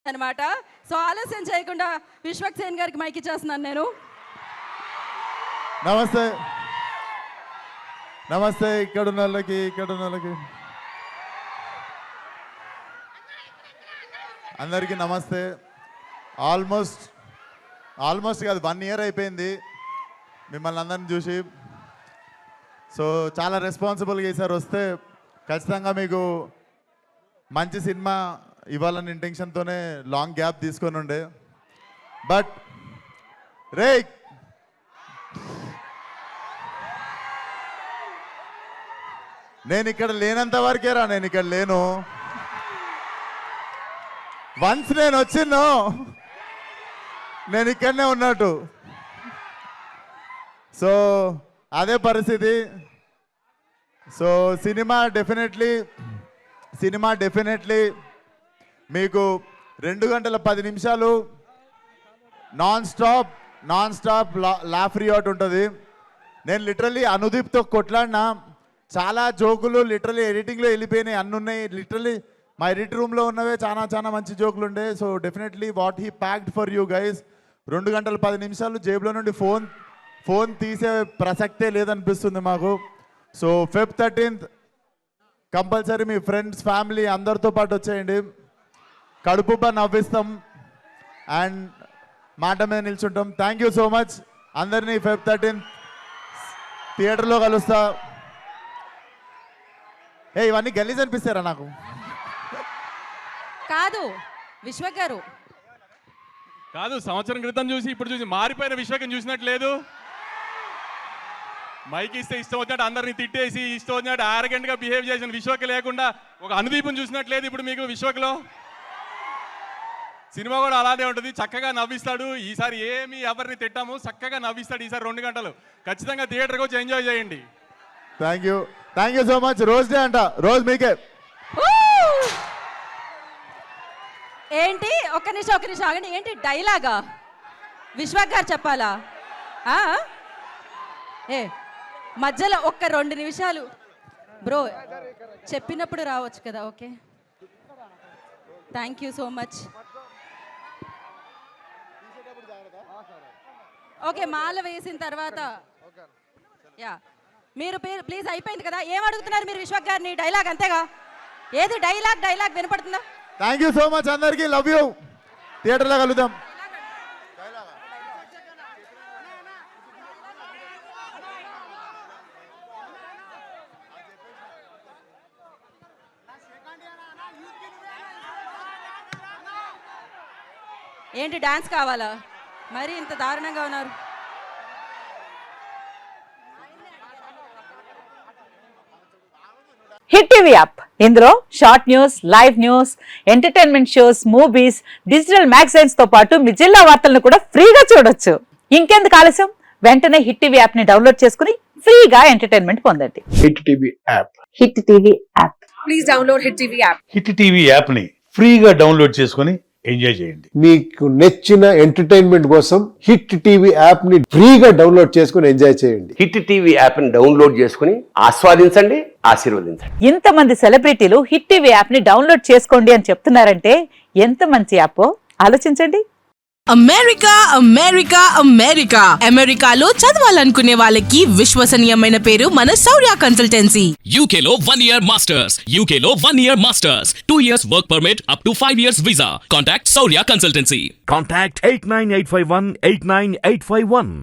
అనమాట. సో ఆలస్యం చేయకుండా విశ్వక్సేన్ గారికి మైక్ ఇచ్చేస్తున్నాను నేను. నమస్తే నమస్తే. ఇక్కడ ఉన్న వాళ్ళకి అందరికీ నమస్తే. ఆల్మోస్ట్ కాదు 1 year అయిపోయింది మిమ్మల్ని అందరిని చూసి. సో చాలా రెస్పాన్సిబుల్గా ఈసారి వస్తే ఖచ్చితంగా మీకు మంచి సినిమా ఇవ్వాలని ఇంటెన్షన్తోనే లాంగ్ గ్యాప్ తీసుకొని ఉండే. బట్ రే నేను ఇక్కడ లేనంత వరకేరా, నేను ఇక్కడ లేను. వన్స్ నేను వచ్చిందో నేను ఇక్కడనే ఉన్నట్టు. సో అదే పరిస్థితి. సో సినిమా డెఫినెట్లీ మీకు 2 గంటల 10 నిమిషాలు నాన్ స్టాప్ లాఫ్ రియాట్ ఉంటుంది. నేను లిటరల్లీ అనుదీప్తో కొట్లాడినా, చాలా జోకులు లిటరల్లీ ఎడిటింగ్లో వెళ్ళిపోయినాయి, అన్నీ ఉన్నాయి. లిటరల్లీ మా ఎడిట్ రూమ్లో ఉన్నవే చాలా మంచి జోకులు ఉండే. So definitely what he packed for you guys. 2 గంటల 10 నిమిషాలు జేబులో నుండి ఫోన్ తీసే ప్రసక్తే లేదనిపిస్తుంది మాకు. సో Feb 13th కంపల్సరీ మీ ఫ్రెండ్స్ ఫ్యామిలీ అందరితో పాటు వచ్చేయండి. కడుపుబ్బా నవ్విస్తాం అండ్ మాట మీద నిల్చుంటాం. థ్యాంక్ యూ సో మచ్ అందరినీ. Feb 13th థియేటర్లో కలుస్తా. ఇవన్నీ గలీజ్ అనిపిస్తారా నాకు? కాదు విశ్వక్ గారు కాదు, సంవత్సరం క్రితం చూసి ఇప్పుడు చూసి మారిపోయిన విశ్వకం చూసినట్లేదు. మైక్ ఇస్తే ఇష్టం వచ్చినట్టు అందరిని తిట్టేసి ఇష్టం వచ్చినట్టు ఆరగెంట్గా బిహేవ్ చేసిన విశ్వక లేకుండా ఒక అనుదీపం చూసినట్లేదు ఇప్పుడు మీకు విశ్వక్లో. సినిమా కూడా అలానే ఉంటుంది, చక్కగా నవ్విస్తాడు. ఈసారి ఏమి ఎవరిని తిట్టాము, చక్కగా నవ్విస్తాడు ఈసారి 2 గంటలు. ఖచ్చితంగా థియేటర్కి వచ్చి ఎంజాయ్ చేయండి. Thank you so much. Rose day అంట, రోజ్ మీకే. ఏంటి ఒక్క నిమిషం ఆగండి. ఏంటి డైలాగా విశ్వక్ గారు చెప్పాలా? మధ్యలో ఒక్క 2 నిమిషాలు బ్రో చెప్పినప్పుడు రావచ్చు కదా. Okay, thank you so much. Okay, మాల వేసిన తర్వాత మీరు ప్లీజ్ అయిపోయింది కదా. ఏం అడుగుతున్నారు మీరు విశ్వక్ గారిని? డైలాగ్ అంతేగా? ఏది డైలాగ్ వినపడుతుందా? థ్యాంక్ యూ సో మచ్ అందరికీ. Love you. థియేటర్లో కలుద్దాం. ఏంటి డాన్స్ కావాలా? మరి ఇంత దారుణంగా ఉన్నారు. హిట్ టీవీ యాప్, ఇందులో short news, live news, entertainment shows, movies, digital magazines తో పాటు మీ జిల్లా వార్తలను కూడా ఫ్రీగా చూడొచ్చు. ఇంకెందుకు ఆలస్యం, వెంటనే హిట్ టీవీ యాప్ ని డౌన్లోడ్ చేసుకుని ఫ్రీగా ఎంటర్టైన్మెంట్ పొందండి. Hit TV app. Hit TV app. Please download hit TV app. Hit TV app ని ఫ్రీగా డౌన్లోడ్ చేసుకుని ఎంజాయ్ చేయండి. మీకు నచ్చిన ఎంటర్టైన్మెంట్ కోసం హిట్ టీవీ యాప్ ని ఫ్రీగా డౌన్లోడ్ చేసుకుని ఎంజాయ్ చేయండి. హిట్ టీవీ యాప్ ని డౌన్లోడ్ చేసుకుని ఆస్వాదించండి, ఆశీర్వదించండి. ఇంతమంది సెలబ్రిటీలు హిట్ టీవీ యాప్ ని డౌన్లోడ్ చేసుకోండి అని చెప్తున్నారంటే ఎంత మంచి యాప్ ఆలోచించండి. అమెరికాలో చదవాలనుకునే వాళ్ళకి విశ్వసనీయమైన పేరు మన శౌర్య కన్సల్టెన్సీ. UK లో 1 year masters, 2 years work permit up to 5 years visa. Contact Saurya Consultancy. Contact 89851 89851.